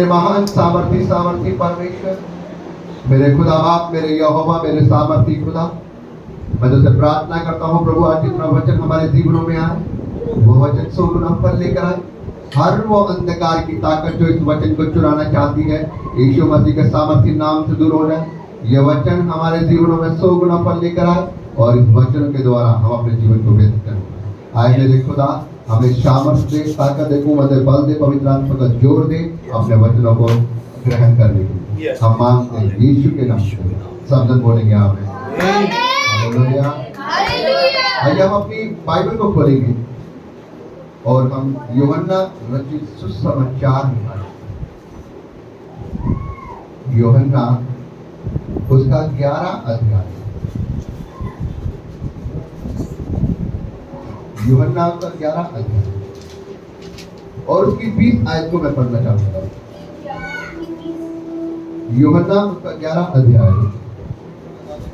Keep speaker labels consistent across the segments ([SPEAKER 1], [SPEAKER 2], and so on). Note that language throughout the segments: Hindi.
[SPEAKER 1] मेरे महान सामर्थी परमेश्वर, मेरे खुदा बाप, मेरे यहोवा, मेरे सामर्थी खुदा, मैं तुझसे प्रार्थना करता हूँ प्रभु, आज जितना वचन हमारे जीवनों में आए वो वचन सौ गुना फल लेकर आए। हर वो अंधकार की ताकत जो इस वचन को चुराना चाहती है, यीशु मसीह के सामर्थी नाम से दूर हो जाए। ये वचन हमारे जीवनों में सौ गुना फल लेकर आए और इस वचन के द्वारा हम अपने जीवन को व्यतीत करें। आए मेरे खुदा, हमें सामर्थ्य दे, ताकत दे, कुवत दे, बल दे, पवित्र आत्मा का जोर दे अपने वचनों को ग्रहण करने के लिए। हम मांगते हैं यीशु के नाम से, सब जन बोलेंगे आमीन। हालेलुया। आइए हम अपनी बाइबल को खोलेंगे और हम यूहन्ना रचित सुसमाचार निकालेंगे। यूहन्ना उसका 11 अध्याय, यूहन्ना का 11 अध्याय और उसकी 20 आयत को मैं पढ़ना चाहूंगा। यूहन्ना उसका 11 अध्याय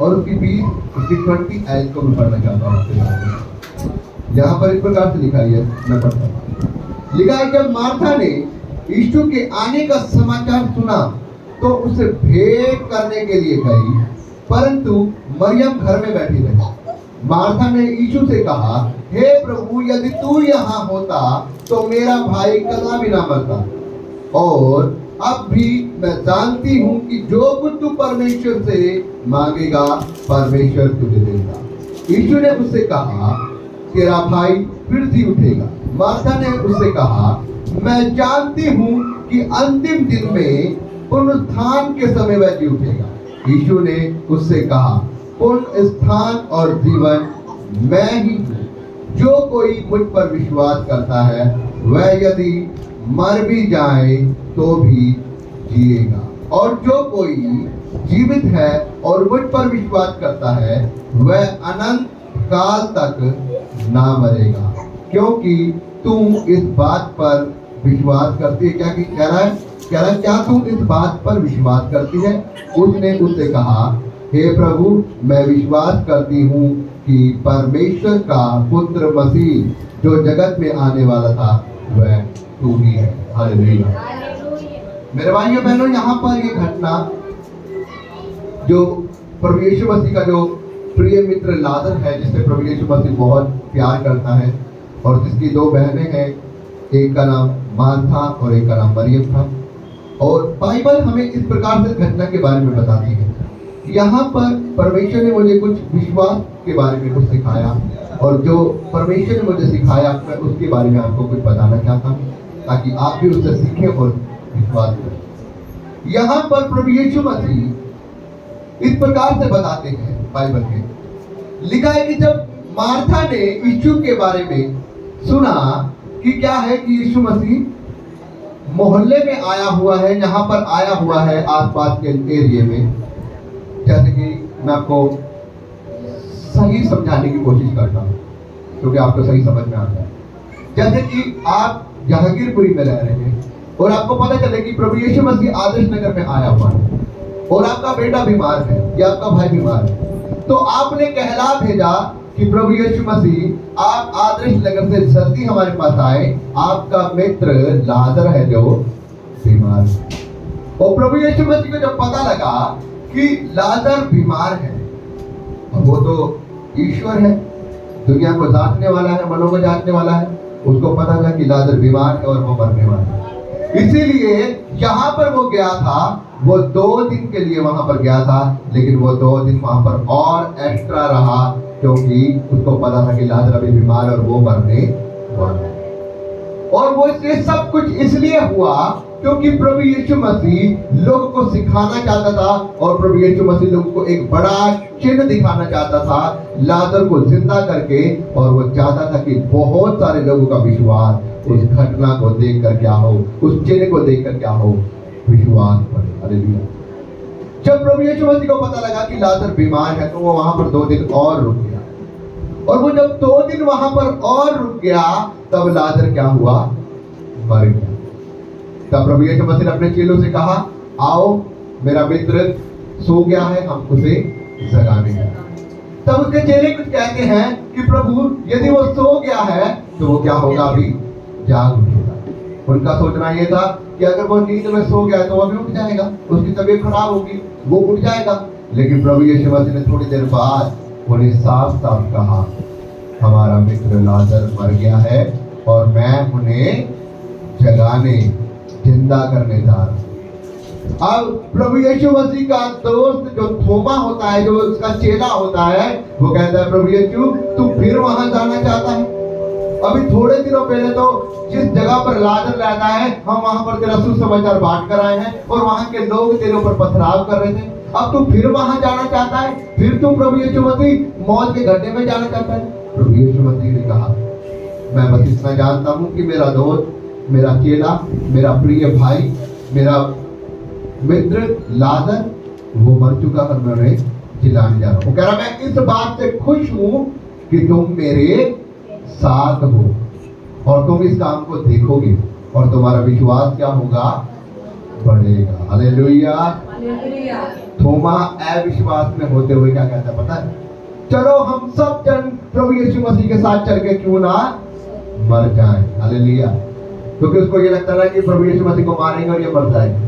[SPEAKER 1] और उसकी 20 आयत को मैं पढ़ना चाहता हूँ। यहाँ पर इस प्रकार से लिखा है, मैं पढ़ता हूँ। लिखा है, जब मार्था ने यीशु के आने का समाचार सुना तो उसे भेंट करने के लिए गई, परंतु मरियम घर में बैठी रही। मार्था ने यीशु से कहा, हे प्रभु, यदि तू यहाँ होता तो मेरा भाई कदा भी ना मरता। और अब भी मैं जानती हूँ कि जो कुछ तू परमेश्वर से मांगेगा परमेश्वर तुझे देगा। यीशु ने उससे कहा, तेरा भाई फिर जी उठेगा। मार्था ने उससे कहा, मैं जानती हूँ कि अंतिम दिन में पुनरुत्थान के समय वह जी उठेगा। यीशु ने उससे कहा, पुनरुत्थान और जीवन मैं ही हूँ। जो कोई मुझ पर विश्वास करता है वह यदि मर भी जाए तो भी जिएगा, और जो कोई जीवित है और मुझ पर विश्वास करता है वह अनंत काल तक ना मरेगा। क्योंकि तुम इस बात पर विश्वास करती है, क्या रहा है, क्या तुम इस बात पर विश्वास करती है? उसने उससे कहा, हे प्रभु, मैं विश्वास करती हूँ कि परमेश्वर का पुत्र मसीह जो जगत में आने वाला था वह तू ही है। हालेलुया। मेरे भाइयों बहनों, यहाँ पर ये घटना जो प्रभु यीशु मसीह का जो प्रिय मित्र लाजर है, जिससे प्रभु यीशु मसीह बहुत प्यार करता है और जिसकी 2 बहनें हैं, एक का नाम मार्था और एक का नाम मरियम था। और बाइबल हमें इस प्रकार से घटना के बारे में बताती है। यहाँ पर परमेश्वर ने मुझे कुछ विश्वास के बारे में कुछ सिखाया, और जो परमेश्वर ने मुझे सिखाया मैं उसके बारे में आपको कुछ बताना चाहता हूँ, ताकि आप भी उससे सीखें और विश्वास करें। यहाँ पर प्रभु यीशु मसीह इस प्रकार से बताते हैं, बाइबल में लिखा है कि जब मार्था ने यीशु के बारे में सुना कि क्या है कि यीशु मसीह मोहल्ले में आया हुआ है, यहाँ पर आया हुआ है आसपास के एरिया में, जैसे कि मैं आपको सही समझाने की कोशिश करता हूँ क्योंकि आपको सही समझ में आता है। जैसे कि आप जहांगीरपुरी में रह रहे हैं और आपको पता चले कि प्रभु यीशु मसीह आदर्श नगर में आया हुआ है और आपका बेटा बीमार है या आपका भाई बीमार है, तो आपने कहला भेजा कि प्रभु यीशु मसीह आप आदर्श नगर से जल्दी हमारे पास आए, आपका मित्र लाजर है जो बीमार है। और प्रभु यीशु मसीह को जब पता लगा कि लाजर बीमार है, और वो तो ईश्वर है, दुनिया को जांचने वाला है, मनों को जांचने वाला है, उसको पता था कि लाजर बीमार है और वो मरने वाला है। इसीलिए जहां पर वो गया था, वो 2 दिन के लिए वहां पर गया था, लेकिन वो 2 दिन वहां पर और एक्स्ट्रा रहा क्योंकि उसको पता था कि लाजर अभी बीमार और वो मरने वाला है। और वो इसलिए सब कुछ इसलिए हुआ क्योंकि प्रभु यीशु मसीह लोगों को सिखाना चाहता था, और प्रभु यीशु मसीह लोगों को एक बड़ा चिन्ह दिखाना चाहता था लाजर को जिंदा करके। और वो चाहता था कि बहुत सारे लोगों का विश्वास उस घटना को देखकर क्या हो, उस चिन्ह को देखकर क्या हो, विश्वास पड़े। हालेलुया। जब प्रभु यीशु मसीह को पता लगा कि लाजर बीमार है तो वो वहां पर 2 दिन और रुक गया, और वो जब 2 दिन वहां पर और रुक गया तब लाजर क्या हुआ, मर गया। तब प्रभु यीशु मसीह ने अपने चेलों से कहा, आओ मेरा मित्र सो गया है, हम उसे जगाने हैं। तब उसके चेले कुछ कहते हैं कि प्रभु यदि वो सो गया है तो वो क्या होगा, अभी जाग उठेगा। उनका सोचना ये था कि अगर वो नींद में सो गया तो अभी उठ जाएगा, उसकी तबीयत खराब होगी, वो उठ जाएगा। लेकिन प्रभु यीशु मसीह ने थोड़ी देर बाद उन्हें साफ साफ कहा, हमारा मित्र लाजर मर गया है और मैं उन्हें जगाने, जिंदा करने जा रहा हूं। अब प्रभु यीशु मसीह का दोस्त जो थोमा होता है, जो उसका चेला होता है, वो कहता है, प्रभु यीशु तू फिर वहां जाना चाहता है? अभी थोड़े दिनों पहले तो जिस जगह पर लाजर रहता है, हम वहां पर तेरा सुसमाचार बांट कर आए हैं और वहां के लोग तेरे ऊपर पथराव कर रहे थे। अब तू फिर वहां जाना चाहता है? फिर तू प्रभु यीशु मसीह मौत के गड्ढे में जाना चाहता है? प्रभु यीशु मसीह ने कहा, मैं बस इतना जानता हूं कि मेरा दोस्त, मेरा चेला, मेरा प्रिय भाई, मेरा मित्र लाजर वो मर चुका और मैं उन्हें जिलाने जा रहा हूं। कह रहा, मैं इस बात से खुश हूं कि तुम मेरे साथ हो और तुम इस काम को देखोगे और तुम्हारा विश्वास क्या होगा? बढ़ेगा। हालेलुया। थोमा अविश्वास में होते हुए क्या कहता है पता है? चलो हम सब जन प्रभु यीशु मसीह के साथ चल के क्यों ना मर जाएं। हालेलुया। क्योंकि उसको ये लगता था कि प्रभु यीशु मसीह को मारेंगे और ये मर जाएंगे,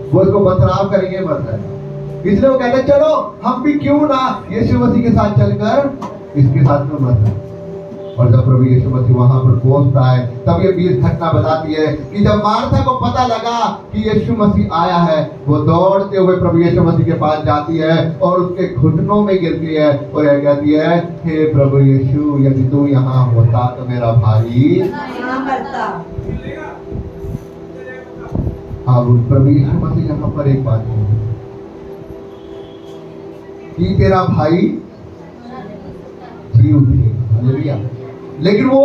[SPEAKER 1] वो इसको पथराव करेंगे, मर जाएगा। इसलिए वो कहते चलो हम भी क्यों ना यीशु मसीह के साथ चलकर इसके साथ में मर जाए। और जब प्रभु यीशु मसीह वहां पर पहुंचता है, तब ये 20 घटना बताती है कि जब मार्था को पता लगा कि यीशु मसीह आया है, वो दौड़ते हुए प्रभु यीशु मसीह के पास जाती है और उसके घुटनों में गिरती है और यह कहती है, हे प्रभु यीशु, यदि तू यहाँ होता तो मेरा भाई ना मरता। अब प्रभु यीशु मसीह यहाँ पर एक बात कि तेरा भाई जी उठेगा। हालेलुया। लेकिन वो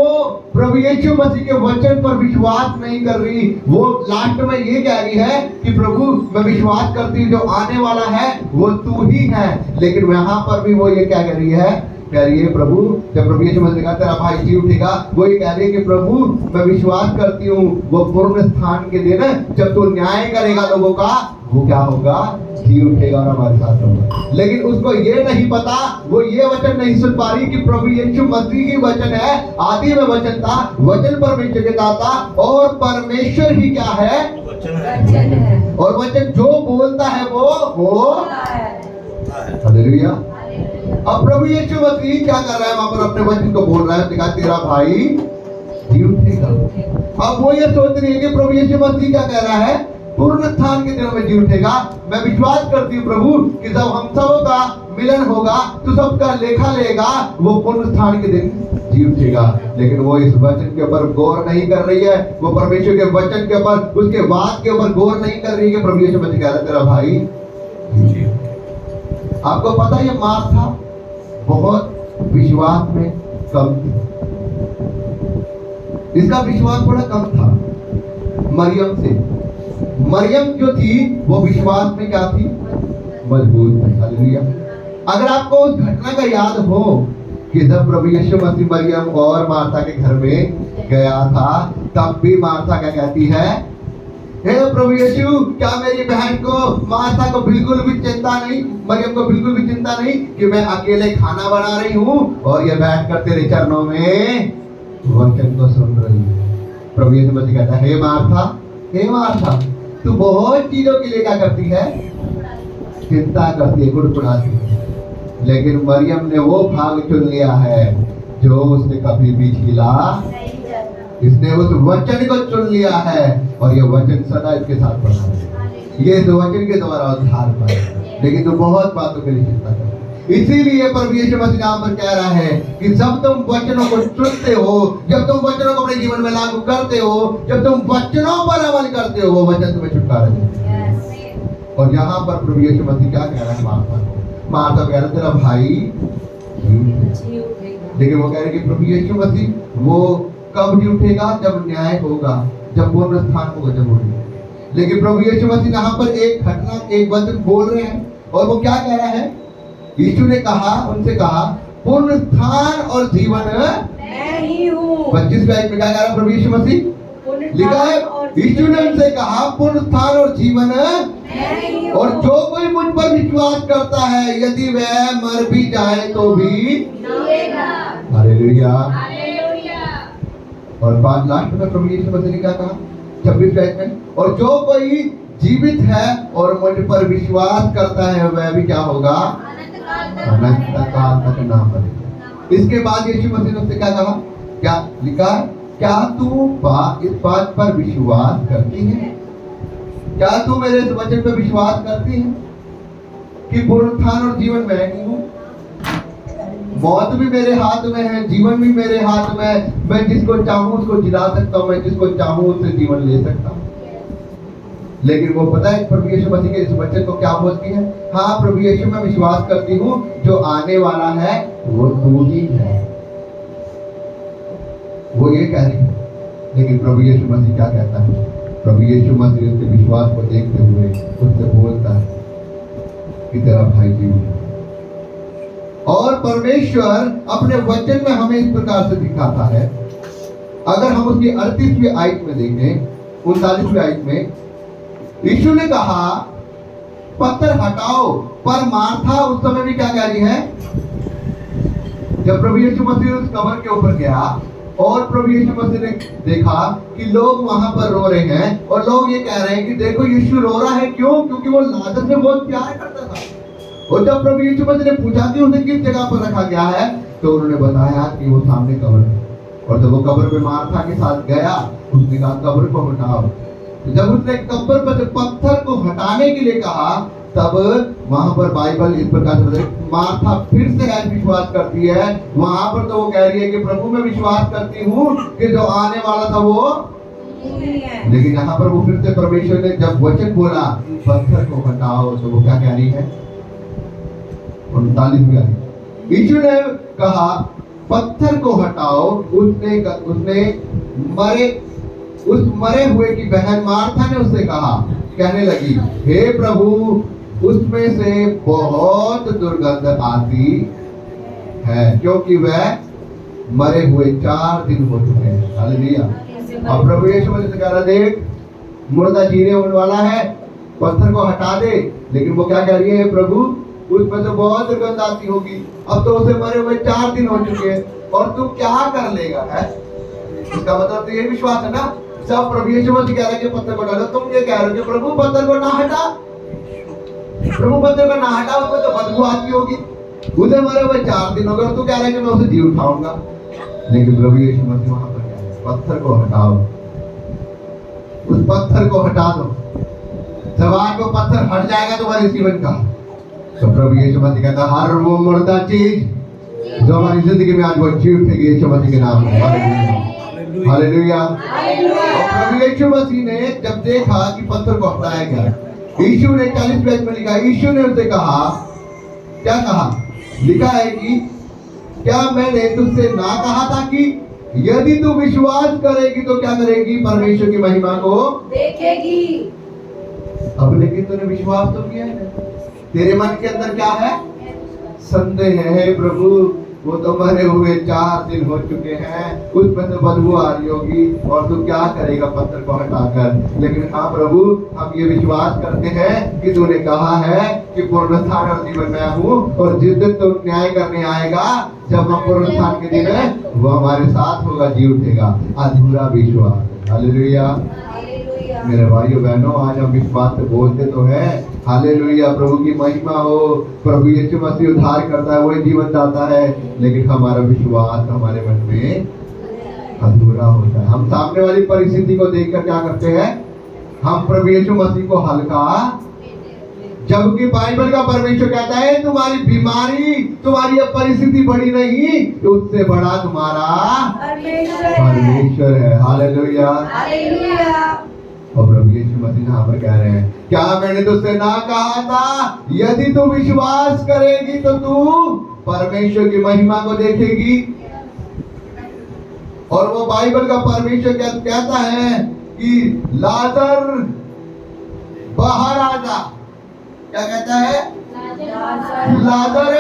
[SPEAKER 1] प्रभु यीशु मसीह के वचन पर विश्वास नहीं कर रही। वो लास्ट में ये कह रही है कि प्रभु मैं विश्वास करती हूँ जो आने वाला है वो तू ही है। लेकिन यहाँ पर भी वो ये क्या कह रही है? कह रही है प्रभु, जब प्रभु यीशु मसीह ने कहा तेरा भाई जी उठेगा, वो ये कह रही है कि प्रभु मैं विश्वास करती हूँ वो पूर्ण स्थान के दिन जब तू न्याय करेगा लोगों का, वो क्या होगा? जी उठेगा और हमारे साथ होगा। लेकिन उसको ये नहीं पता, वो ये वचन नहीं सुन पा रही कि प्रभु यीशु मसीह ही वचन है। आदि में वचन था, वचन परमेश्वर के साथ था और परमेश्वर ही क्या है? वचन है। और वचन जो बोलता है वो हालेलुया। अब प्रभु यीशु मसीह क्या कर रहा है? वहां पर अपने वचन को बोल रहा है, देखा तेरा भाई जी उठेगा। अब वो ये सोच रही है कि प्रभु यीशु मसीह क्या कह रहा है? पूर्ण स्थान के दिनों में जी उठेगा। मैं विश्वास करती हूँ प्रभु कि जब हम सबों का मिलन होगा तो सबका लेखा लेगा, वो पूर्ण स्थान के दिन जी उठेगा। लेकिन वो इस वचन के ऊपर गौर नहीं कर रही है। वो परमेश्वर के वचन के ऊपर, उसके बात के ऊपर गौर नहीं कर रही है कि प्रभु यीशु मसीह कह रहा है तेरा भाई जी। आपको पता है ये मार्था बहुत विश्वास में कम थी, इसका विश्वास थोड़ा कम था मरियम से। मरियम जो थी वो विश्वास में क्या थी? मजबूत थी। हालेलुया। अगर आपको उस घटना का याद हो कि जब प्रभु यीशु मसीह मरियम और मार्था के घर में गया था, तब भी मार्था क्या कहती है? हे प्रभु यीशु, क्या मेरी बहन को, मार्था को बिल्कुल भी चिंता नहीं, मरियम को बिल्कुल भी चिंता नहीं कि मैं अकेले खाना बना रही हूँ और ये बैठकर तेरे चरणों में वचन को सुन रही है। प्रभु यीशु मसीह कहता है, हे मार्था, तू बहुत चीजों के लिए क्या करती है? चिंता करती है, गुड़गुड़ाती है। लेकिन मरियम ने वो भाग चुन लिया है जो उसने कभी भी हिला। इसने उस वचन को चुन लिया है और ये वचन सदा इसके साथ बना है। ये इस वचन के द्वारा उद्धार पाए। लेकिन तो बहुत बातों के लिए चिंता करते। इसीलिए प्रभु यीशु मसीह यहाँ पर कह रहा है कि जब तुम वचनों को चुनते हो, जब तुम वचनों को अपने जीवन में लागू करते हो, जब तुम वचनों पर अमल करते हो, वो वचन तुम्हें छुटकारा देते हैं। और यहाँ पर प्रभु यीशु मसीह क्या कह रहा है? मार्था कह रहा है तेरा भाई जी उठेगा। लेकिन वो कह रहे कि प्रभु यीशु मसीह वो कब जी उठेगा? जब न्याय होगा, जब पूर्ण स्थान होगा, जब उठेगा। लेकिन प्रभु यीशु मसीह यहाँ पर एक घटना, एक वचन बोल रहे हैं और वो क्या कह रहा है? यीशु ने कहा, उनसे कहा, पूर्ण स्थान और जीवन मैं ही हूँ। 25 में क्या कह रहा प्रभु यीशु मसीह? लिखा है, यीशु ने उनसे कहा पूर्ण स्थान और जीवन मैं ही हूँ, और जो कोई मुझ पर विश्वास करता है, यदि वह मर भी जाए तो भी जिएगा। हालेलुया। और बात लास्ट में प्रभु यीशु मसीह ने क्या कहा? 26 में, और जो कोई जीवित है और मुझ पर विश्वास करता है वह भी क्या होगा, अनंत काल तक ना मरेगा। इसके बाद यीशु मसीह ने उससे क्या कहा, क्या लिखा है, क्या तू इस बात पर विश्वास करती है, क्या तू मेरे इस वचन पर विश्वास करती है कि पुनरुत्थान और जीवन मैं ही हूँ, मौत भी मेरे हाथ में है, जीवन भी मेरे हाथ में है, मैं जिसको चाहूं उसको जिला सकता हूं, मैं जिसको चाहूं उससे जीवन ले सकता हूं। लेकिन वो पता है प्रभु यीशु मसीह के इस वचन को क्या बोलती है, हाँ प्रभु यीशु मैं विश्वास करती हूँ जो आने वाला है वो तू ही है, वो ये कह रही है। लेकिन प्रभु यीशु मसीह क्या कहता है, प्रभु यीशु मसीह उसके विश्वास को देखते हुए उससे बोलता है कि तेरा भाई जीवित है। और परमेश्वर अपने वचन में हमें इस प्रकार से दिखाता है, अगर हम उसकी 38वीं आयत में देखें, 39वीं आयत में यीशु ने कहा पत्थर हटाओ, पर मार्था उस समय भी क्या कह रही है, जब प्रभु यीशु मसीह उस कब्र के ऊपर गया और प्रभु यीशु मसीह ने देखा कि लोग वहां पर रो रहे हैं और लोग ये कह रहे हैं कि देखो यीशु रो रहा है, क्यों, क्योंकि वो लाजर से बहुत प्यार करता था। और जब प्रभु यीशु मसीह ने पूछा कि उसे किस जगह पर रखा गया है, तो उन्होंने बताया कि वो सामने कब्र है। और जब वो कब्र पे मार्था के साथ गया, उसने कहा कब्र को हटाओ। तो जब उसने कब्र पर से पत्थर को हटाने के लिए कहा, तब वहां पर बाइबल इस प्रकार से मार्था फिर से आज विश्वास करती है। वहां पर तो वो कह रही है कि प्रभु मैं विश्वास करती हूँ कि जो आने वाला था वो, लेकिन यहाँ पर वो फिर से परमेश्वर ने जब वचन बोला पत्थर को हटाओ, तो वो क्या कह रही है, 39वीं आयत, यीशु ने कहा पत्थर को हटाओ। उसने उस मरे हुए की बहन मार्था ने उससे कहा, कहने लगी हे प्रभु उसमें से बहुत दुर्गंध आती है, क्योंकि वह मरे हुए 4 दिन हो चुके हैं। हालेलुया। अब प्रभु यीशु मसीह कह रहा, देख मुर्दा जीने होने वाला है, पत्थर को हटा दे। लेकिन वो क्या कह रही है, प्रभु उसमें तो बहुत दुर्गंध आती होगी, अब तो उसे मरे हुए 4 दिन हो चुके हैं और तू क्या कर लेगा है। इसका मतलब तो ये विश्वास है ना, सब प्रभु यीशु मसीह कह रहे हैं कि पत्थर को हटा, तुम ये कह रहे हो कि प्रभु पत्थर को ना हटा, प्रभु पत्थर को ना हटा, उसमें तो बदबू आती होगी, उसे मरे हुए 4 दिन हो गए, तू कह रहा है कि मैं उसे जी उठाऊंगा। लेकिन प्रभु यीशु मसीह वहां पर कह रहे हैं पत्थर को हटाओ, उस पत्थर को हटा दो, जब आज वो पत्थर हट जाएगा तुम्हारे जीवन का, तो प्रभु यीशु मसीह कहता है हर वो मुर्दा चीज जो हमारी जिंदगी में आज वो जी उठेगी यीशु मसीह के नाम में। हालेलुया। प्रभु यीशु मसीह ने जब देखा कि पत्थर को हटाया गया, यीशु ने 40 पेज में लिखा, यीशु ने उसे कहा, क्या कहा, लिखा है कि क्या मैंने तुझसे ना कहा था कि यदि तू विश्वास करेगी तो क्या करेगी, परमेश्वर की महिमा को देखेगी। अब लेकिन तूने विश्वास तो किया है, तेरे मन के अंदर क्या है, संदेह है, प्रभु वो तो मरे हुए 4 दिन हो चुके हैं, उसमें से बदबू आ रही होगी और तू क्या करेगा पत्थर को हटाकर। लेकिन हाँ प्रभु हम ये विश्वास करते हैं कि तूने कहा है कि पुनरुत्थान और जीवन मैं हूँ, और जिस दिन तू न्याय करने आएगा, जब हम पुनरुत्थान के दिन है वो हमारे साथ होगा, जी उठेगा। अधूरा विश्वास। हालेलुया। मेरे भाइयों बहनों, आज हम विश्वास से बोलते तो है, हालेलुया, प्रभु की महिमा हो, प्रभु यीशु मसीह उद्धार करता है, वही जीवन दाता है, लेकिन हमारा विश्वास हमारे मन में अधूरा होता है। हम सामने वाली परिस्थिति को देखकर क्या करते हैं, हम प्रभु यीशु मसीह को हल्का, जबकि बाइबल का परमेश्वर कहता है तुम्हारी बीमारी, तुम्हारी अब परिस्थिति बड़ी नहीं, तो उससे बड़ा तुम्हारा परमेश्वर है। हालेलुया। और प्रभु यीशु मसीह यहाँ पर कह रहे हैं, क्या मैंने तुझसे ना कहा था यदि तू विश्वास करेगी तो तू परमेश्वर की महिमा को देखेगी। और वो बाइबल का परमेश्वर कहता है कि लाजर बाहर आ जा, क्या कहता है, लाजर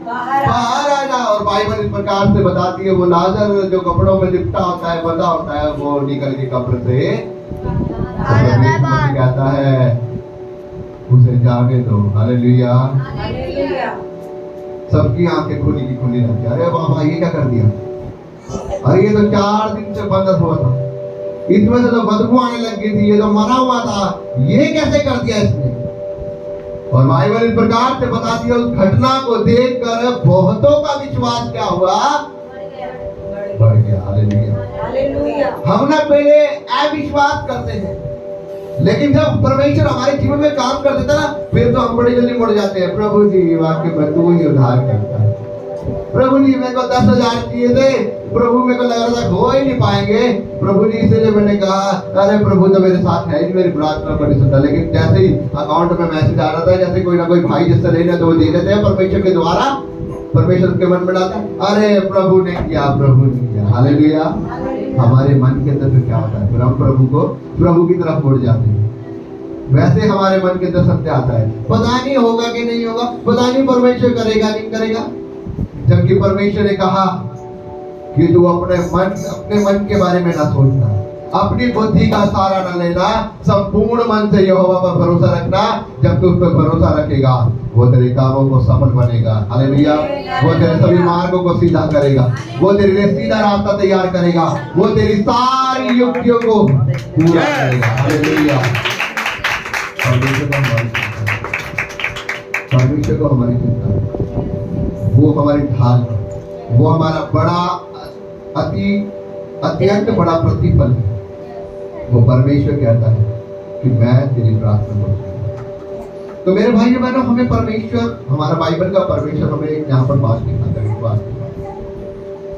[SPEAKER 1] बाहर आ जा। और बाइबल इस प्रकार से बताती है, वो लाजर जो कपड़ों में लिपटा होता है, बंधा होता है, वो निकल के कब्र से कहता है उसे जाने दो। हालेलुया। सबकी आंखें खुली की खुली रहती है, अरे बाबा ये क्या कर दिया, अरे ये तो 4 दिन से बंद हुआ था, इसमें से तो बदबू आने लग गई थी, ये तो मरा हुआ था, ये कैसे कर दिया इसने। और बाइबल इस प्रकार से बताती है, उस घटना को देखकर बहुतों का विश्वास क्या हुआ, बढ़ गया। हालेलुया। हम ना पहले अविश्वास करते हैं, लेकिन जब परमेश्वर हमारे जीवन में काम कर देता ना, फिर तो हम बड़ी जल्दी मुड़ जाते हैं। प्रभु जी वाक्य में तू ही उद्धार करता है। प्रभु जी मेरे को 10,000 चाहिए थे, प्रभु मेरे को लग रहा था हो ही नहीं पाएंगे। प्रभु जी इसलिए मैंने कहा अरे प्रभु तो मेरे साथ है ही, मेरी प्रार्थना बड़ी सुनता। लेकिन जैसे ही अकाउंट में मैसेज आ रहा था, जैसे कोई ना कोई भाई जिससे लेना तो वो दे देते हैं परमेश्वर के द्वारा, परमेश्वर के मन में डालता, अरे प्रभु ने किया, प्रभु ने किया। हालेलुया। हमारे मन के अंदर फिर क्या होता है, फिर हम प्रभु की तरफ मुड़ जाते हैं। वैसे हमारे मन के अंदर सत्य आता है, पता नहीं होगा कि नहीं होगा, पता नहीं परमेश्वर करेगा नहीं करेगा। जबकि परमेश्वर ने कहा कि तू अपने मन के बारे में ना सोचना, अपनी बुद्धि का सहारा न लेना, संपूर्ण मन से यहोवा पर भरोसा रखना। जब तू उस पर भरोसा रखेगा, वो तेरे कामों को सफल बनेगा। हालेलुया। वो तेरे सभी मार्गों को सीधा करेगा, वो तेरे लिए सीधा रास्ता तैयार करेगा, वो तेरी सारी युक्तियों को पूरा करेगा। हालेलुया। परमेश्वर को हमारी चिंता, वो हमारी ढाल, वो हमारा बड़ा अत्यंत बड़ा प्रतिफल है। वो परमेश्वर कहता है कि मैं तेरी प्रार्थना करूंगा। तो मेरे भाइयों बहनों, हमें परमेश्वर, हमारा बाइबल का परमेश्वर हमें यहाँ पर बात दिखाता है।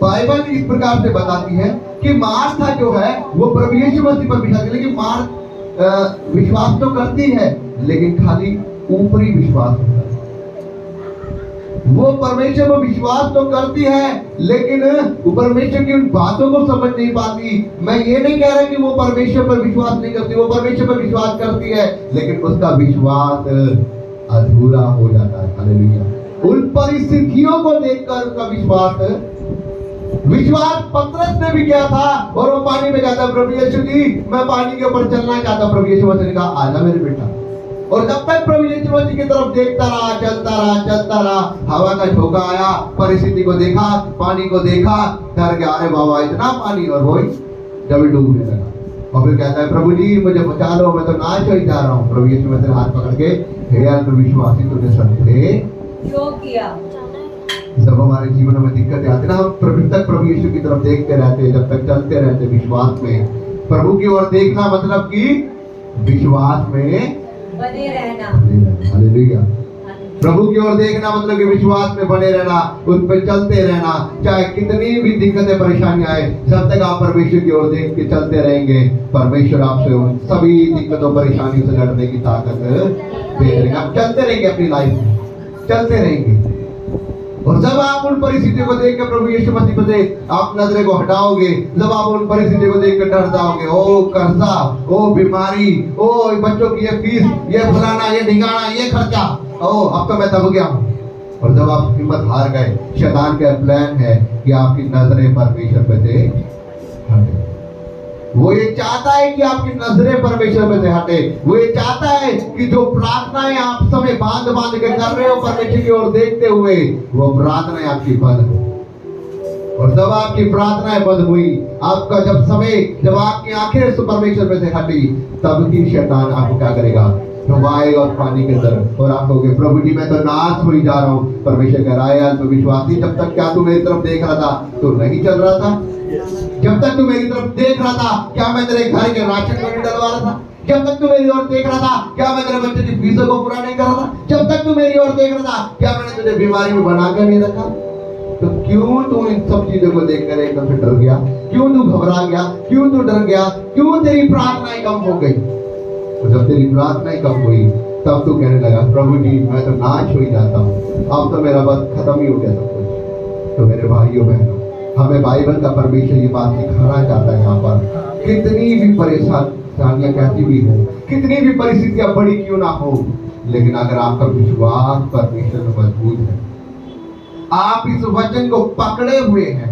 [SPEAKER 1] बाइबल इस प्रकार से बताती है कि मार्था जो है वो प्रभु यीशु मसीह पर विश्वास करती है, लेकिन विश्वास तो करती है, लेकिन खाली ऊपरी विश्वास होता है। वो परमेश्वर पर विश्वास तो करती है, लेकिन वो परमेश्वर की उन बातों को समझ नहीं पाती। मैं ये नहीं कह रहा कि वो परमेश्वर पर विश्वास नहीं करती, वो परमेश्वर पर विश्वास करती है, लेकिन उसका विश्वास अधूरा हो जाता है। हालेलुया। उन परिस्थितियों को देखकर उसका विश्वास पतरस ने भी किया था, और वो पानी में जाता, प्रभु यीशु जी मैं पानी के ऊपर चलना चाहता। प्रभु यीशु मसीह ने कहा आजा मेरे बेटा। और जब तक प्रभु यीशु मसीह की तरफ देखता रहा, चलता रहा, हवा का झोंका आया, परिस्थिति को देखा, पानी को देखा, डर गया, अरे बाबा इतना पानी, और वो जब डूबने लगा। और फिर कहता है प्रभु जी मुझे बचा लो, मैं तो नाश हो जा रहा हूँ। प्रभु यीशु मसीह हाथ पकड़ के, हे अल्पविश्वासी तूने संदेह क्यों किया। जब हमारे जीवन में दिक्कत आती है ना, हम प्रभु यीशु की तरफ देखते रहते हैं, जब तक चलते रहते विश्वास में। प्रभु की ओर देखना मतलब कि विश्वास में बने रहना। हालेलुया। प्रभु की ओर देखना मतलब कि विश्वास में बने रहना, उस पर चलते रहना, चाहे कितनी भी दिक्कतें परेशानियां आए, जब तक आप परमेश्वर की ओर देख के चलते रहेंगे, परमेश्वर आपसे उन सभी दिक्कतों परेशानियों से लड़ने की ताकत दे देगा। आप चलते रहेंगे, अपनी लाइफ में चलते रहेंगे। और जब आप उन परिस्थितियों को देखकर प्रभु यीशु मसीह पर से आप नजरें को हटाओगे, जब आप उन परिस्थितियों को देखकर डर जाओगे, ओ कर्जा, ओ बीमारी, ओ बच्चों की ये फीस, ये फलाना, ये ढिंगाना, ये खर्चा, ओ अब तो मैं दब गया हूँ। और जब आप हिम्मत हार गए, शैतान का प्लान है कि आपकी नजरें परमेश्वर पे से हटे। वो ये चाहता है कि आपकी नजरें परमेश्वर पे से हटे। वो ये चाहता है कि जो प्रार्थनाएं आप समय बांध के कर रहे हो परमेश्वर की ओर देखते हुए, वो प्रार्थनाएं आपकी बंद हो। और जब आपकी प्रार्थनाएं बंद हुई, आपका जब आपकी आंखें परमेश्वर पे से हटी, तब की शैतान आपको क्या करेगा, डुबाएगा और पानी के अंदर, और आप कहोगे प्रभु जी मैं तो नाश हो ही जा रहा हूँ। परमेश्वर कह रहा है तो विश्वासी, जब तक क्या तू मेरी तरफ देख रहा था, तो नहीं चल रहा था। जब तक तू मेरी तरफ देख रहा था, क्या मैं तेरे घर के राशन को नहीं डलवा रहा था। जब तक तू मेरी ओर देख रहा था, क्या मैं तेरे बच्चे की फीसों को पूरा नहीं कर रहा था। जब तक तू मेरी ओर देख रहा था, क्या मैंने तुझे बीमारी में बना कर नहीं रखा। तो क्यों तू इन सब चीजों को देखकर एकदम से डर गया, क्यों तू घबरा गया, क्यों तू डर गया, क्यों तेरी प्रार्थनाएं कम हो गई। तो जब तेरी प्रार्थनाएं कम हुई, तब तू कहने लगा प्रभु जी मैं तो नाश हो ही जाता हूँ, अब तो मेरा बस खत्म ही हो गया सब कुछ। तो मेरे भाइयों बहनों, हमें बाइबल का परमेश्वर ये बात सिखाना चाहता है। यहाँ पर कितनी भी परेशानियां कैसी भी हो, कितनी भी परिस्थितियां बड़ी क्यों ना हो, लेकिन अगर आपका विश्वास परमेश्वर में मजबूत है, आप इस वचन को पकड़े हुए हैं,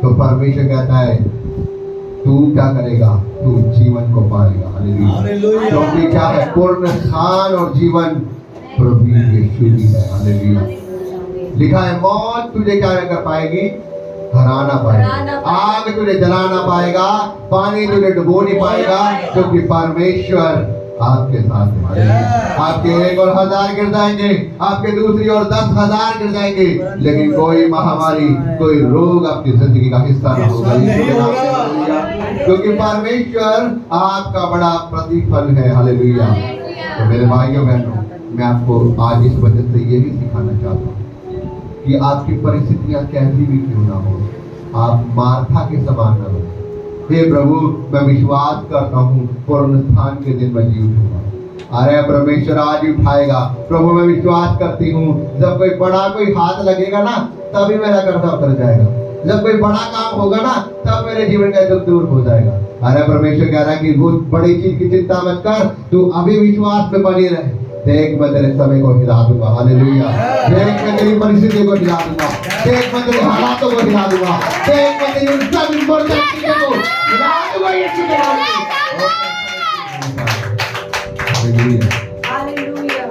[SPEAKER 1] तो परमेश्वर कहता है तू क्या करेगा, तू जीवन को पाएगा। हालेलुया। क्योंकि क्या है, पूर्ण स्थान और जीवन प्रभु यीशु ही है। हालेलुया। लिखा है मौत तुझे क्या कर पाएगी, हरा ना पाएगा, आग तुझे जला ना पाएगा, पानी तुझे डुबो नहीं पाएगा, क्योंकि परमेश्वर आपके साथ है। आपके 1 और 1000 गिर जाएंगे, आपके दूसरी और 10,000 गिर जाएंगे, लेकिन कोई महामारी, कोई रोग आपकी जिंदगी का हिस्सा ना होगा, क्योंकि परमेश्वर आपका बड़ा प्रतिफल है। हालेलुया। तो मेरे भाइयों बहनों, मैं आपको आज इस वजह से यही सिखाना चाहता हूँ कि आपकी परिस्थितियां कैसी भी क्यों ना हो, आप मार्था के समान न हो। हे प्रभु, मैं विश्वास करता हूँ पुनरुत्थान के दिन मैं जी उठूंगा। अरे परमेश्वर आज ही उठाएगा। प्रभु मैं विश्वास करती हूँ, जब कोई बड़ा कोई हाथ लगेगा ना, तभी मेरा कर्जा उतर जाएगा। जब कोई बड़ा काम होगा ना, तब मेरे जीवन का दुख दूर हो जाएगा। अरे परमेश्वर कह रहा है कि वो बड़ी चीज की चिंता मत कर, तू अभी विश्वास में बनी रहे। देख मैं तेरे समय को हिला दूंगा। हालेलुया। देख मैं तेरी परिस्थिति को हिला दूंगा, देख मैं तेरे हालातों को हिला दूंगा, देख मैं तेरी उन सब इम्पोर्टेंट चीजों को हिला दूंगा। यीशु के नाम में। हालेलुया।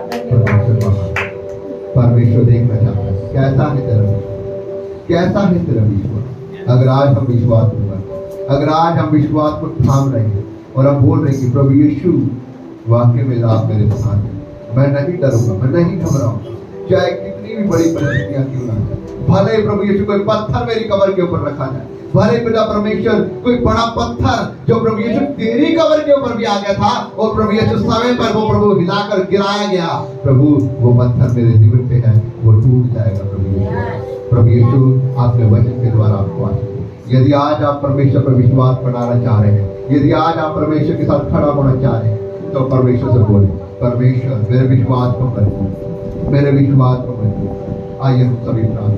[SPEAKER 1] परमेश्वर देखना चाहता है कैसा है तेरा, कैसा है तेरा विश्वास। अगर आज हम विश्वास होगा, अगर आज हम विश्वास को थाम रहे हैं और हम बोल रहे हैं कि प्रभु यीशु वाकई में आप मेरे साथ हैं, मैं नहीं डरूंगा, मैं नहीं घबराऊंगा, चाहे कितनी भी बड़ी परिस्थितियां क्यों ना जाए। भले प्रभु यीशु कोई पत्थर मेरी कब्र के ऊपर रखा जाए, भले पिता परमेश्वर कोई बड़ा पत्थर जो प्रभु यीशु तेरी कब्र के ऊपर भी आ गया था, और प्रभु यीशु समय पर वो प्रभु हिलाकर गिराया गया, प्रभु वो पत्थर मेरे जीवन पे है, वो टूट जाएगा। प्रभु यीशु आपके वचन के द्वारा आपको आशीष। यदि आज आप परमेश्वर पर विश्वास बनाना चाह रहे हैं, यदि आज आप परमेश्वर के साथ खड़ा होना चाह रहे हैं, तो परमेश्वर से बोले, परमेश्वर मेरे विश्वास को मजबूत, मेरे विश्वास को मजबूत। आइए हम सभी प्रार्थना